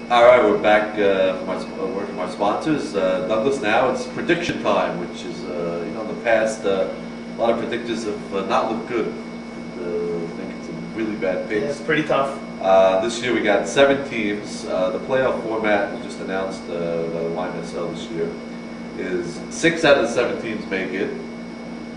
All right, we're back from our word from our sponsors. Douglas, now it's prediction time, which is, in the past, a lot of predictors have not looked good. Making some really bad Yeah, picks. it's pretty tough. This year we got 7 teams. The playoff format was just announced by the YMSL this year. Is 6 out of the 7 teams make it.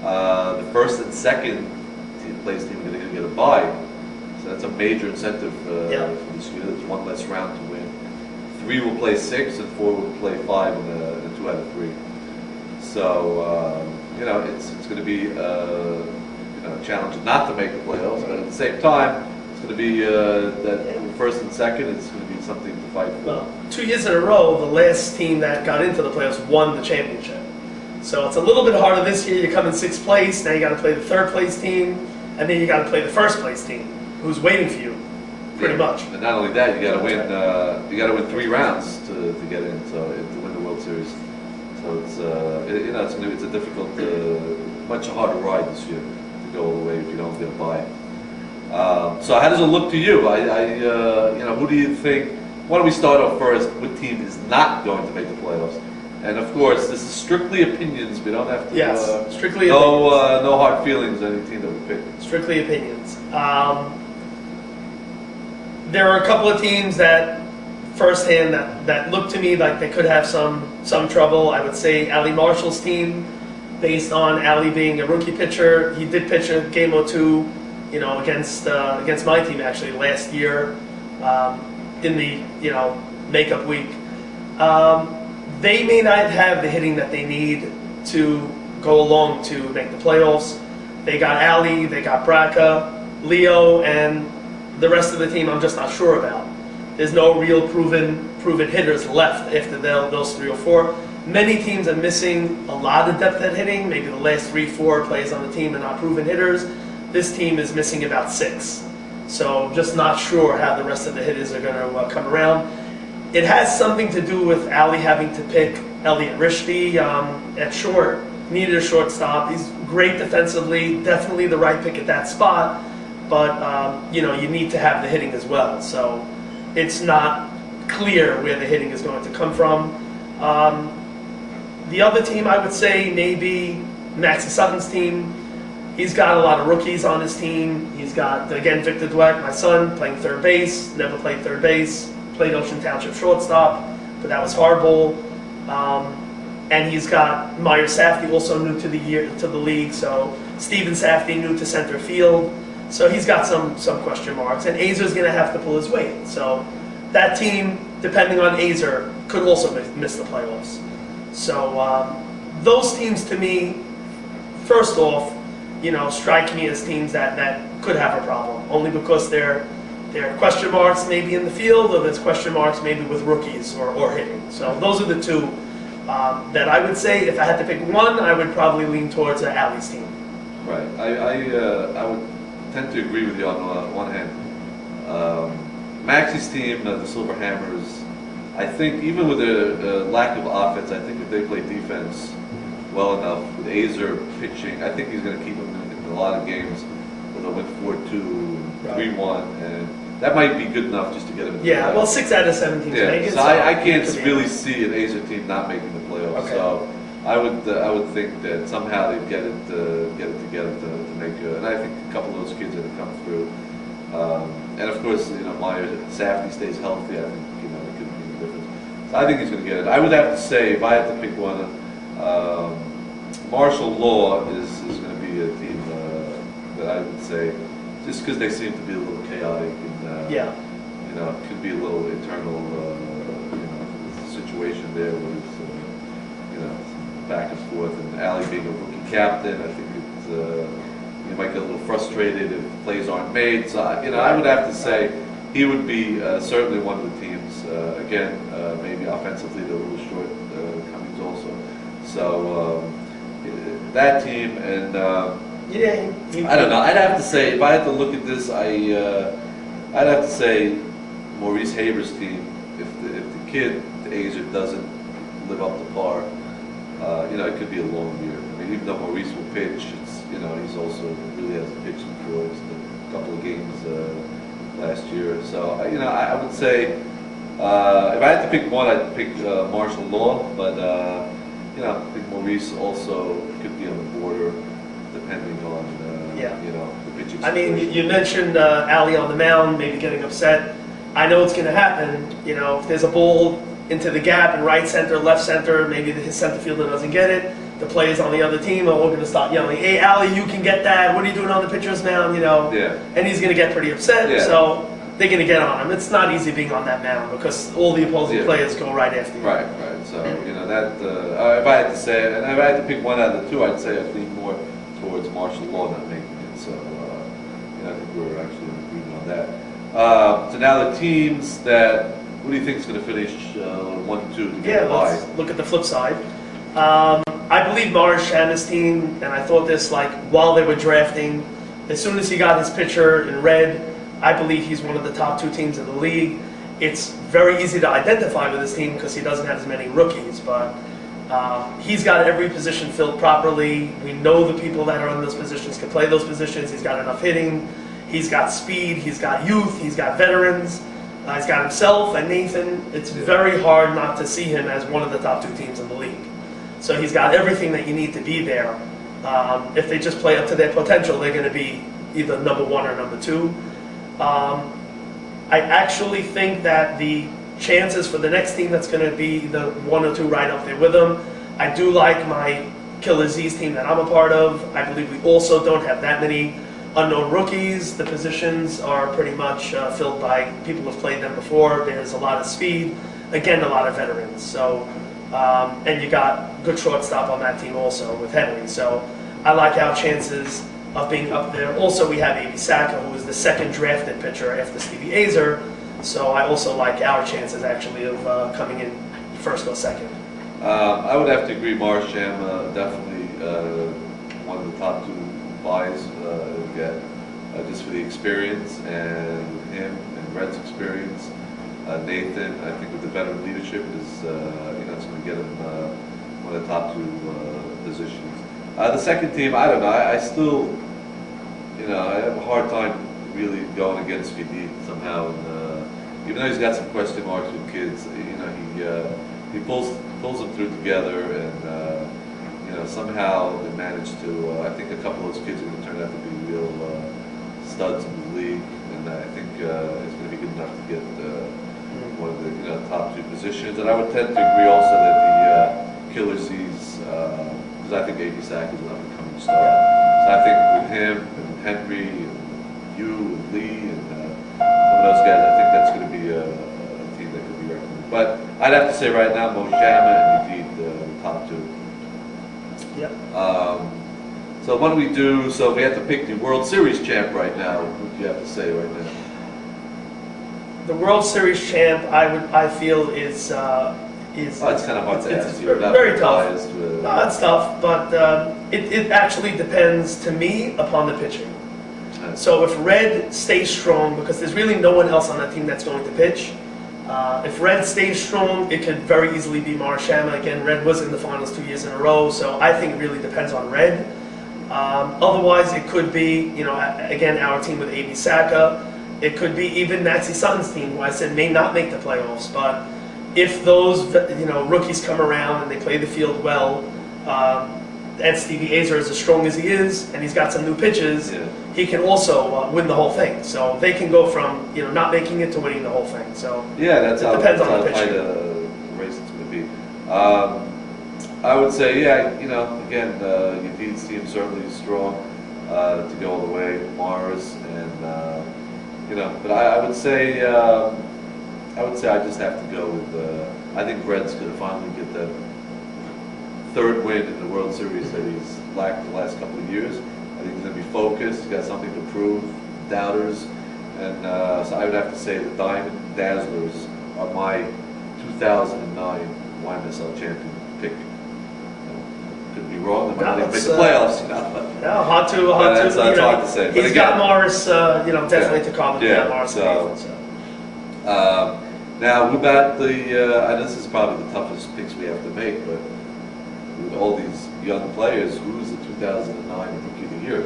The first and second place team are going to get a bye. So that's a major incentive Yeah. for this year. There's one less round to win. 3 will play 6 and 4 will play 5 in the 2 out of 3. So it's going to be a challenge not to make the playoffs, but at the same time, it's going to be that first and second. It's going to be something to fight for. Well, 2 years in a row, the last team that got into the playoffs won the championship. So it's a little bit harder this year. You come in 6th place, now you got to play the 3rd place team, and then you got to play the 1st place team, who's waiting for you, pretty much. And not only that, you got to win. You got to win 3 rounds to get in. So to win the World Series. So it's a difficult, much harder ride this year to go all the way if you don't get a bye. So how does it look to you? Who do you think? Why don't we start off first? What team is not going to make the playoffs? And of course, this is strictly opinions. We don't have to. Yes, strictly opinions. No hard feelings on any team that we pick. Strictly opinions. There are a couple of teams that, firsthand, that look to me like they could have some trouble. I would say Ali Marshall's team, based on Ali being a rookie pitcher. He did pitch a game or two, against my team actually last year, in the makeup week. They may not have the hitting that they need to go along to make the playoffs. They got Ali, they got Braca, Leo, and the rest of the team I'm just not sure about. There's no real proven hitters left after those 3 or 4. Many teams are missing a lot of depth at hitting. Maybe the last 3-4 players on the team are not proven hitters. This team is missing about 6. So just not sure how the rest of the hitters are going to come around. It has something to do with Ali having to pick Elliot Rishdi at short. Needed a shortstop. He's great defensively, definitely the right pick at that spot. But you need to have the hitting as well. So it's not clear where the hitting is going to come from. The other team I would say maybe Maxie Sutton's team. He's got a lot of rookies on his team. He's got, again, Victor Dweck, my son, playing third base. Never played third base. Played Ocean Township shortstop, but that was hardball. And he's got Meyer Safdie, also new to the league. So Steven Safdie, new to center field. So he's got some question marks. And Azer's going to have to pull his weight. So that team, depending on Azer, could also miss the playoffs. So those teams, to me, first off, strike me as teams that could have a problem, only because they're question marks maybe in the field, or there's question marks maybe with rookies or hitting. So those are the 2 that I would say, if I had to pick one, I would probably lean towards Ali's team. Right. I would tend to agree with you on one hand. Maxie's team, the Silver Hammers, I think even with the lack of offense, I think if they play defense well enough, with Azer pitching, I think he's going to keep them in a lot of games where they'll win 4-2, 3-1, and that might be good enough just to get them in the playoffs. Well, 6 out of 7 teams make it. So I can't really see an Azer team not making the playoffs. Okay. So I would think that somehow they'd get it together to make it. And I think a couple of those kids are going to come through. And of course, Meyer Safdie stays healthy. I think it could be the difference. So I think he's going to get it. I would have to say, if I had to pick one, Marshall Law is going to be a team that I would say, just because they seem to be a little chaotic and it could be a little internal situation there with some back and forth, and Ali being a rookie captain, I think you might get a little frustrated if plays aren't made. So I would have to say he would be certainly one of the teams. Again, maybe offensively they're a little short Cummings also. So that team, and I don't know. I'd have to say, if I had to look at this, I'd have to say Maurice Haber's team. If the kid, the Azer, doesn't live up to par, it could be a long year. I mean, even though Maurice will pitch, he's also really hasn't pitched before. He's a couple of games last year. So I would say If I had to pick one, I'd pick Martial Law, but you know, I think Maurice also could be on the border, depending on Yeah. you know, the pitching I mean, situation. you mentioned Ali on the mound, maybe getting upset. I know it's going to happen. You know, if there's a ball into the gap in right center, left center, maybe his center fielder doesn't get it. The players on the other team are all going to start yelling, "Hey, Ali, you can get that. What are you doing on the pitcher's mound?" You know, Yeah. and he's going to get pretty upset. Yeah. So they're going to get on him. It's not easy being on that mound because all the opposing Yeah. players go right after you. Right, right. So you know that if I had to say, and if I had to pick one out of the two, I'd say I'd lean more towards Martial Law not making it. So you know, I think we're actually in agreement on that. So now the teams that, what do you think is going to finish 1-2 to Yeah, get by? let's look at the flip side. I believe Morris Shamma's team, and I thought this like while they were drafting, as soon as he got his pitcher in red, I believe he's one of the top 2 teams in the league. It's very easy to identify with his team because he doesn't have as many rookies, but he's got every position filled properly. We know the people that are in those positions can play those positions. He's got enough hitting. He's got speed. He's got youth. He's got veterans. He's got himself and Nathan. It's very hard not to see him as one of the top 2 teams in the league. So he's got everything that you need to be there. If they just play up to their potential, they're going to be either number 1 or number 2. I actually think that the chances for the next team that's going to be the 1 or 2 right up there with them. I do like my Killer Z's team that I'm a part of. I believe we also don't have that many unknown rookies. The positions are pretty much filled by people who've played them before. There's a lot of speed. Again, a lot of veterans. So, and you got good shortstop on that team also with Henry. So I like our chances of being up there. Also, we have A.B. Saka, who is the 2nd drafted pitcher after Stevie Azer. So I also like our chances actually of coming in first or second. I would have to agree. Marsham definitely one of the top 2 buys to get, just for the experience and with him and Red's experience. Nathan, I think with the veteran leadership is you know, it's going to get him one of the top 2 positions. The second team, I don't know. I still, you know, I have a hard time really going against Vidit somehow. And, even though he's got some question marks with kids, you know, he pulls them through together, and you know, somehow they managed to. I think a couple of those kids are going to turn out to be real studs in the league, and I think it's going to be good enough to get one of the, you know, top 2 positions. And I would tend to agree also that the Killer Z's, because I think A.B. Sack is an up-and-coming star. So I think with him and Henry and you and Lee and some of those guys, I think that's going to be a team that could be reckoned with. But I'd have to say right now, Mo Shama and indeed the top 2. Yep. So what do we do? So we have to pick the World Series champ right now. What do you have to say right now? The World Series champ, I feel is. Oh, it's kind of hard to it's ask you. Without very tough. bias to, No, it's tough, but it actually depends to me upon the pitching. So if Red stays strong, because there's really no one else on that team that's going to pitch. If Red stays strong, it could very easily be Marshama. Again, Red was in the finals 2 years in a row, so I think it really depends on Red. Otherwise, it could be, you know, again, our team with A.B. Saka. It could be even Maxie Sutton's team, who I said may not make the playoffs, but if those, you know, rookies come around and they play the field well, and Stevie Azer is as strong as he is, and he's got some new pitches, Yeah. he can also win the whole thing. So they can go from, you know, not making it to winning the whole thing. So Yeah, that's it how depends on the tight pitching. a race it's going to be. I would say, yeah, you know, again, Yadid's team certainly is strong to go all the way. Mars and you know, but I would say I just have to go with. I think Red's going to finally get that 3rd win in the World Series that he's lacked the last couple of years. I think he's going to be focused. He's got something to prove. Doubters, and so I would have to say the Diamond Dazzlers are my 2009 YMSL champion pick. Could be wrong. They might not even make the playoffs, you know. Yeah, hard to, That's you know, hard to say. But he's again, got Morris, you know, definitely to call Yeah, him Morris. so- Now, what about the, and this is probably the toughest picks we have to make, but with all these young players, who's the 2009 Rookie of the Year?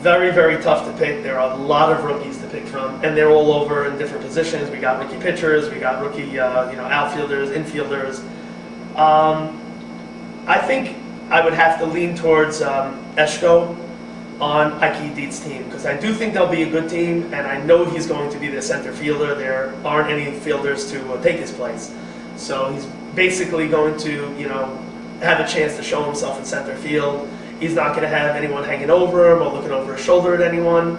Very, very tough to pick. There are a lot of rookies to pick from, and they're all over in different positions. We got rookie pitchers, we got rookie outfielders, infielders. I think I would have to lean towards Eshko on Ike Deet's team, because I do think they'll be a good team, and I know he's going to be the center fielder. There aren't any fielders to take his place. So he's basically going to, have a chance to show himself in center field. He's not going to have anyone hanging over him or looking over his shoulder at anyone.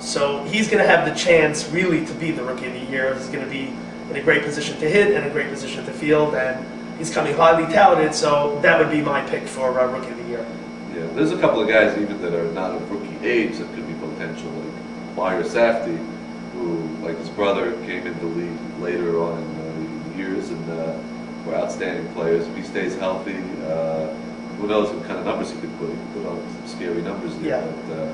So he's going to have the chance really to be the Rookie of the Year. He's going to be in a great position to hit and a great position to field, and he's coming highly touted, so that would be my pick for Rookie of the Year. Yeah, there's a couple of guys even that are not of rookie age that could be potential, like Meyer Safdie, who, like his brother, came into the league later on in years and were outstanding players. If he stays healthy, who knows what kind of numbers he could put. He could put on some scary numbers there. Yeah.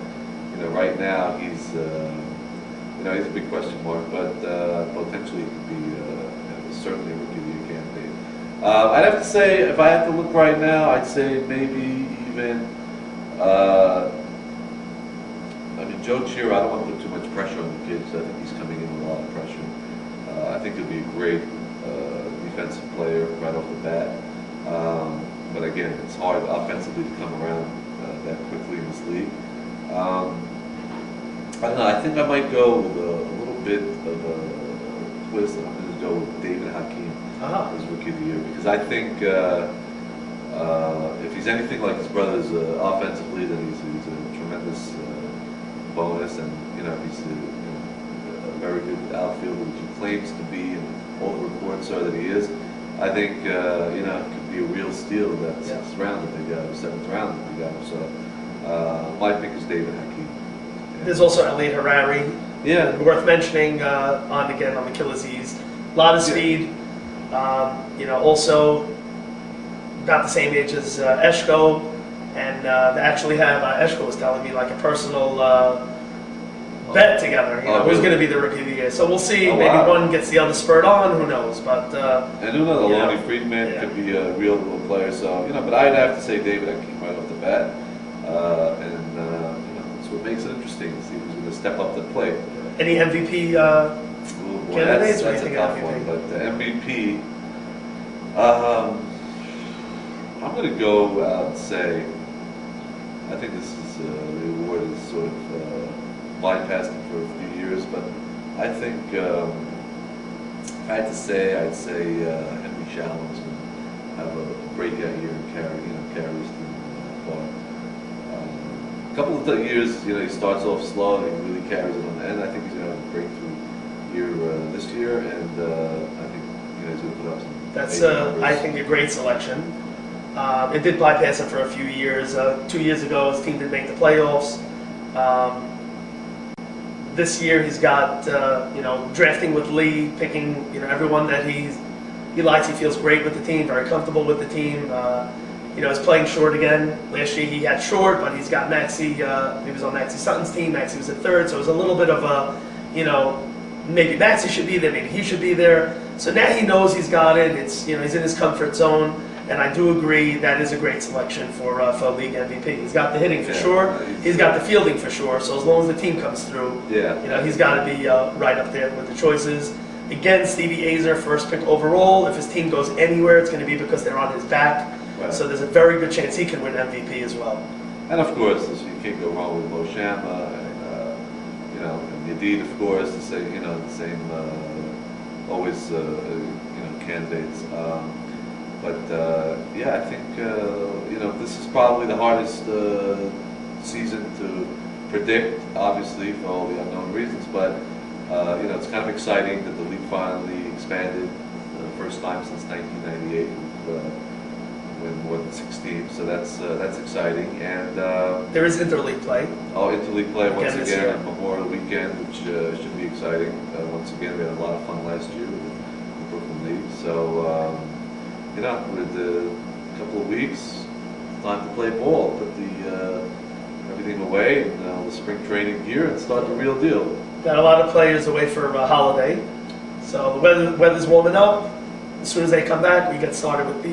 But right now he's he's a big question mark, but potentially he could be certainly a rookie of the year candidate. I'd have to say, if I had to look right now, I'd say maybe even. Joe Chiro, I don't want to put too much pressure on the kid, because I think he's coming in with a lot of pressure. I think he'll be a great defensive player right off the bat. But again, it's hard offensively to come around that quickly in this league. I don't know, I think I might go with a little bit of a twist. I'm going to go with David Hakeem as Rookie of the Year, because I think if he's anything like his brothers offensively, then he's a tremendous bonus, and he's a very good outfielder, which he claims to be, and all the reports are that he is. I think it could be a real steal that sixth round that they got, or seventh round that they got. So my pick is David Hakeem. There's also Elliot Harari. Yeah, Worth mentioning on the Achilles. A lot of speed. Also about the same age as Eshko. And they actually have, Eshko was telling me, like a personal bet together, who's going to be the Rookie of the Year. So we'll see, maybe one gets the other spurred on, who knows. But and who knows, Lonnie Friedman could be a real little player. So, but I'd have to say David Hakeem right off the bat. And that's what makes it interesting, to see who's going to step up to the plate. Any MVP candidates? That's a tough one, but the MVP, I'm going to go out and say, I think this is the award is sort of bypassing for a few years, but I think if I had to say, I'd say Henry Shallon's going to have a breakout year and carry his team far. A couple of years, he starts off slow and he really carries it on the end. I think he's going to have a breakthrough year this year, and I think he's going to put up some. That's I think a great selection. It did bypass him for a few years. 2 years ago, his team didn't make the playoffs. This year, he's got drafting with Lee, picking everyone that he likes. He feels great with the team, very comfortable with the team. He's playing short again. Last year he had short, but he's got Maxie. He was on Maxie Sutton's team. Maxie was at third, so it was a little bit of a maybe Maxie should be there, maybe he should be there. So now he knows he's got it. It's he's in his comfort zone. And I do agree that is a great selection for league MVP. He's got the hitting for sure. He's got the fielding for sure. So as long as the team comes through, he's got to be right up there with the choices. Again, Stevie Azer, first pick overall. If his team goes anywhere, it's going to be because they're on his back. Right. So there's a very good chance he can win MVP as well. And of course, you can't go wrong with Mo Shamba, and Yedid, of course, the same always candidates. But I think this is probably the hardest season to predict, obviously for all the unknown reasons. But it's kind of exciting that the league finally expanded, the first time since 1998, with more than 6 teams. So that's exciting. And there is interleague play. Interleague play once again on Memorial Weekend, which should be exciting. Once again, we had a lot of fun last year with the Brooklyn League. So. With a couple of weeks, it's time to play ball, put everything away, and the spring training gear, and start the real deal. Got a lot of players away for a holiday, so the weather's warming up. As soon as they come back, we get started with the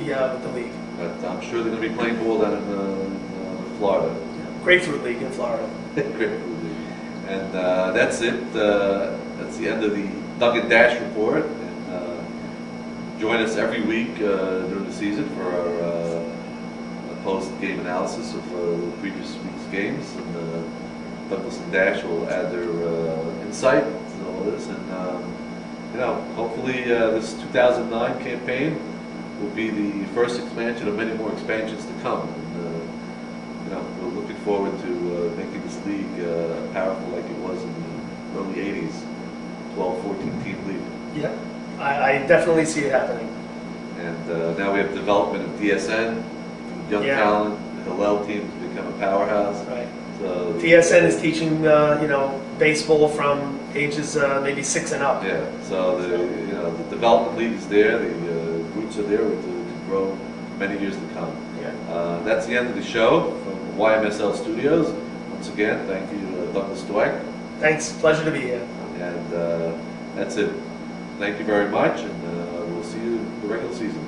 league. But I'm sure they're going to be playing ball down in Florida. Grapefruit League in Florida. Grapefruit League. And that's it. That's the end of the Doug and Dash report. And join us every week during the season for our post-game analysis of the previous week's games. And Douglas and Dash will add their insight to all this. And hopefully this 2009 campaign will be the first expansion of many more expansions to come. And, we're looking forward to making this league powerful like it was in the early 80s, 12, 14 team league. Yeah, I definitely see it happening. And now we have development of DSN, young talent, the Hillel team has become a powerhouse. Right. So DSN is teaching, baseball from ages maybe 6 and up. Yeah, so the development league is there, the roots are there to grow many years to come. Yeah. That's the end of the show from YMSL Studios. Once again, thank you, Douglas Dweck. Thanks, pleasure to be here. And that's it. Thank you very much, and we'll see you in the regular season.